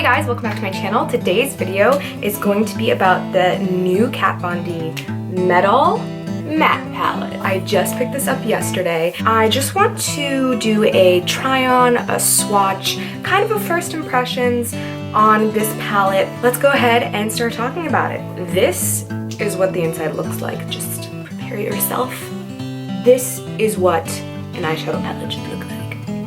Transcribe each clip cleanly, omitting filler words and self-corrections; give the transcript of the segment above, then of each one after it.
Hey guys, welcome back to my channel. Today's video is going to be about the new Kat Von D Metal Matte Palette. I just picked this up yesterday. I just want to do a try on, a swatch, kind of a first impressions on this palette. Let's go ahead and start talking about it. This is what the inside looks like. Just prepare yourself. This is what an eyeshadow palette should look like.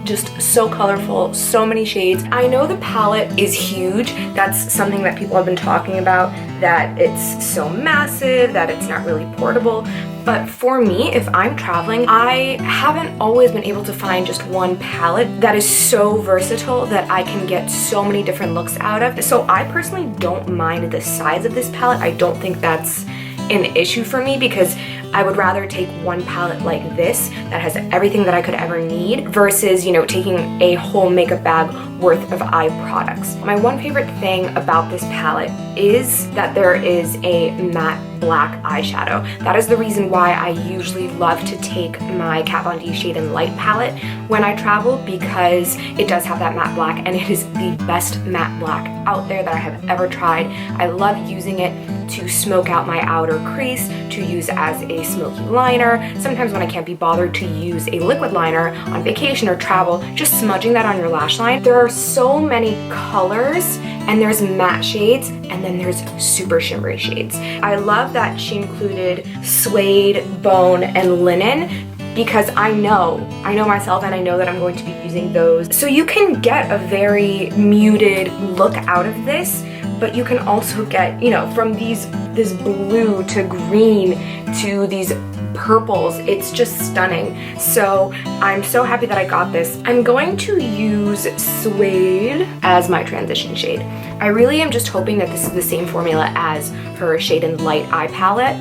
Just so colorful, so many shades. I know the palette is huge. That's something that people have been talking about, that it's so massive, that it's not really portable. But for me, if I'm traveling, I haven't always been able to find just one palette that is so versatile that I can get so many different looks out of. So I personally don't mind the size of this palette. I don't think that's an issue for me because I would rather take one palette like this that has everything that I could ever need versus, you know, taking a whole makeup bag worth of eye products. My one favorite thing about this palette is that there is a matte black eyeshadow. That is the reason why I usually love to take my Kat Von D Shade and Light palette when I travel, because it does have that matte black and it is the best matte black out there that I have ever tried. I love using it to smoke out my outer crease, to use as a smoky liner. Sometimes when I can't be bothered to use a liquid liner on vacation or travel, just smudging that on your lash line. There are so many colors, and there's matte shades, and then there's super shimmery shades. I love that she included suede, bone, and linen, because I know myself and I know that I'm going to be using those. So you can get a very muted look out of this, but you can also get, you know, from this blue to green to these purples. It's just stunning. So I'm so happy that I got this. I'm going to use Suede as my transition shade. I really am just hoping that this is the same formula as her Shade and Light eye palette.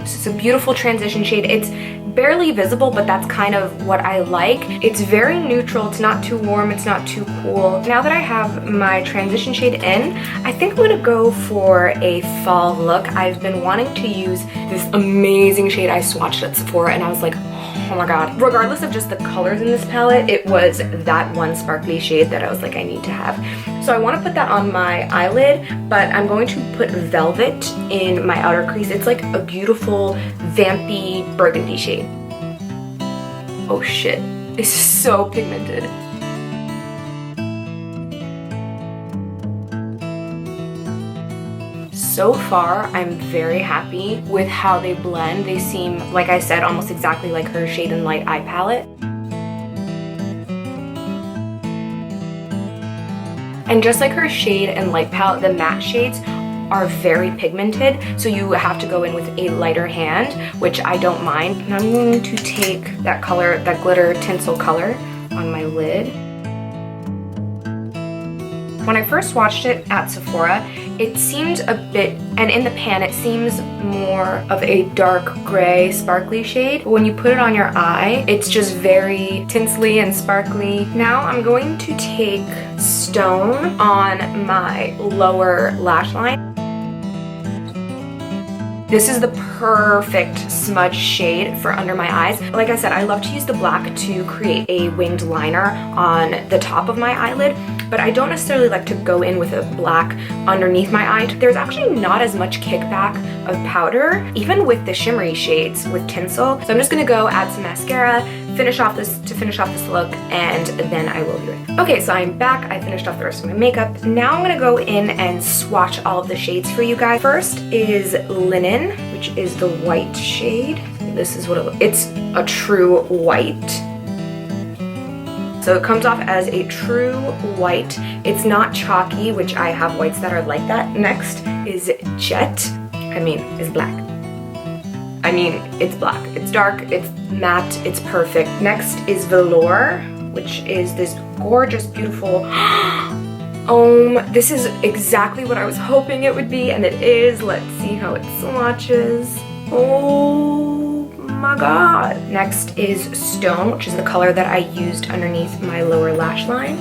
This is a beautiful transition shade. It's barely visible, but that's kind of what I like. It's very neutral. It's not too warm. It's not too cool. Now that I have my transition shade in, I think I'm gonna go for a fall look. I've been wanting to use this amazing shade I swatched at Sephora, and I was like, oh my god. Regardless of just the colors in this palette, it was that one sparkly shade that I was like, I need to have. So I want to put that on my eyelid, but I'm going to put Velvet in my outer crease. It's like a beautiful, vampy burgundy shade. Oh shit, it's so pigmented. So far, I'm very happy with how they blend. They seem, like I said, almost exactly like her Shade and Light eye palette. And just like her Shade and Light palette, the matte shades are very pigmented, so you have to go in with a lighter hand, which I don't mind. And I'm going to take that color, that glitter tinsel color, on my lid. When I first watched it at Sephora, it seemed a bit, and in the pan it seems more of a dark gray sparkly shade. But when you put it on your eye, it's just very tinsely and sparkly. Now I'm going to take Stone on my lower lash line. This is the perfect smudge shade for under my eyes. Like I said, I love to use the black to create a winged liner on the top of my eyelid, but I don't necessarily like to go in with a black underneath my eye. There's actually not as much kickback of powder, even with the shimmery shades with tinsel. So I'm just gonna go add some mascara, finish off this look, and then I will be right. Okay, so I'm back. I finished off the rest of my makeup. Now I'm gonna go in and swatch all of the shades for you guys. First is Linen, which is the white shade. This is what it looks. It's a true white. So it comes off as a true white. It's not chalky, which I have whites that are like that. Next is Jet. It's black. It's black. It's dark, it's matte, it's perfect. Next is Velour, which is this gorgeous, beautiful this is exactly what I was hoping it would be, and it is. Let's see how it swatches. Oh my god. Next is Stone, which is the color that I used underneath my lower lash line.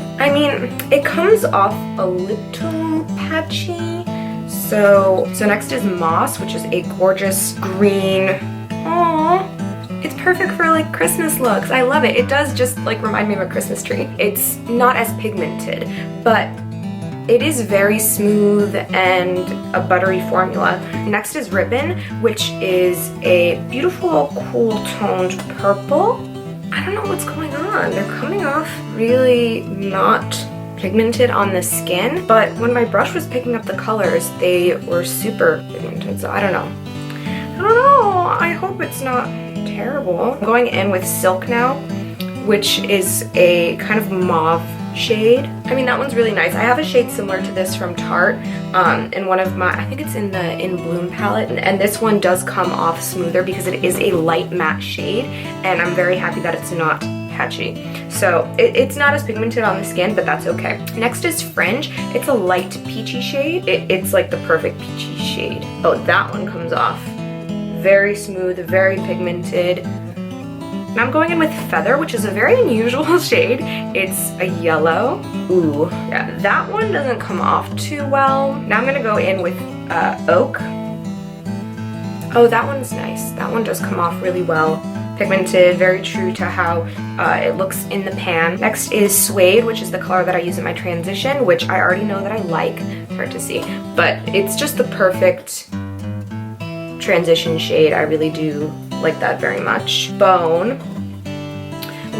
It comes off a little patchy. So next is Moss, which is a gorgeous green. Aww, it's perfect for like Christmas looks. I love it. It does just like remind me of a Christmas tree. It's not as pigmented, but it is very smooth and a buttery formula. Next is Ribbon, which is a beautiful, cool toned purple. I don't know what's going on. They're coming off really not pigmented on the skin, but when my brush was picking up the colors, they were super pigmented, so I don't know. I hope it's not terrible. I'm going in with Silk now, which is a kind of mauve shade. I mean, that one's really nice. I have a shade similar to this from Tarte in one of my, I think it's in the In Bloom palette, and this one does come off smoother because it is a light matte shade, and I'm very happy that it's not patchy. So it's not as pigmented on the skin, but that's okay. Next is Fringe. It's a light peachy shade. It's like the perfect peachy shade. Oh, that one comes off very smooth, very pigmented. And I'm going in with Feather, which is a very unusual shade. It's a yellow. Ooh, yeah, that one doesn't come off too well. Now I'm gonna go in with Oak. Oh, that one's nice. That one does come off really well. Pigmented, very true to how it looks in the pan. Next is Suede, which is the color that I use in my transition, which I already know that I like. It's hard to see, but it's just the perfect transition shade. I really do like that very much. Bone,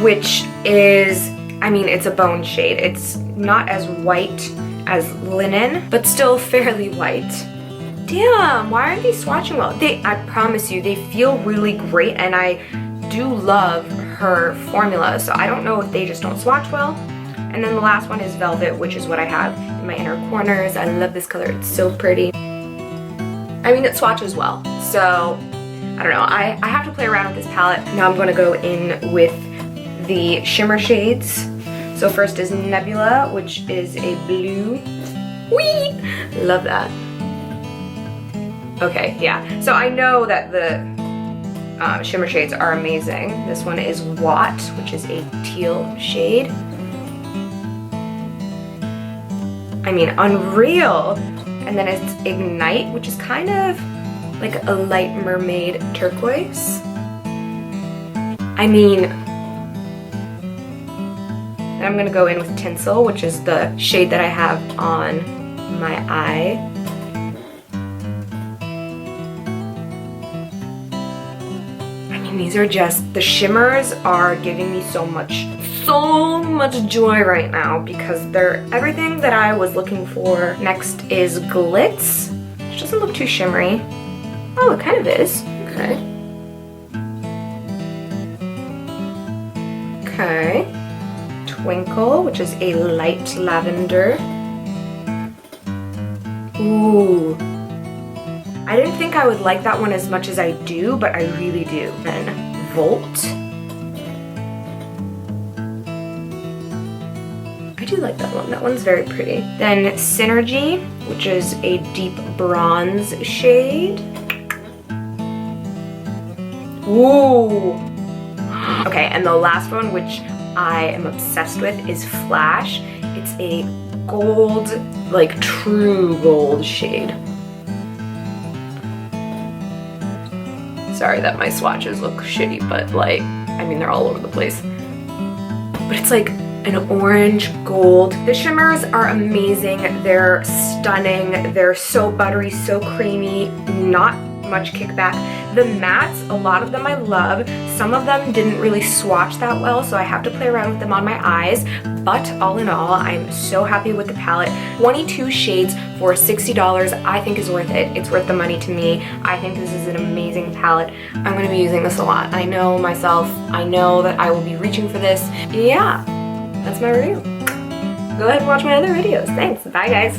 which is, I mean, it's a bone shade. It's not as white as Linen, but still fairly white. Damn, why aren't these swatching well? I promise you, they feel really great, and I do love her formula, so I don't know if they just don't swatch well. And then the last one is Velvet, which is what I have in my inner corners. I love this color, it's so pretty. I mean, it swatches well, so I don't know. I have to play around with this palette. Now I'm gonna go in with the shimmer shades. So first is Nebula, which is a blue. Whee! Love that. Okay, yeah. So I know that the shimmer shades are amazing. This one is Watt, which is a teal shade. I mean, unreal. And then it's Ignite, which is kind of like a light mermaid turquoise. I mean, then I'm gonna go in with Tinsel, which is the shade that I have on my eye. I mean, these are just, the shimmers are giving me so much joy right now because they're everything that I was looking for. Next is Glitz, which doesn't look too shimmery. Oh, it kind of is. Okay. Okay. Twinkle, which is a light lavender. Ooh. I didn't think I would like that one as much as I do, but I really do. Then Volt. I do like that one. That one's very pretty. Then Synergy, which is a deep bronze shade. Ooh. Okay, and the last one, which I am obsessed with, is Flash. It's a gold, like true gold shade. Sorry that my swatches look shitty, but like, I mean, they're all over the place. But it's like an orange gold. The shimmers are amazing. They're stunning. They're so buttery, so creamy, not much kickback. The mattes, a lot of them I love. Some of them didn't really swatch that well, so I have to play around with them on my eyes. But all in all, I'm so happy with the palette. 22 shades for $60 I think is worth it. It's worth the money to me. I think this is an amazing palette. I'm going to be using this a lot. I know myself. I know that I will be reaching for this. Yeah, that's my review. Go ahead and watch my other videos. Thanks. Bye, guys.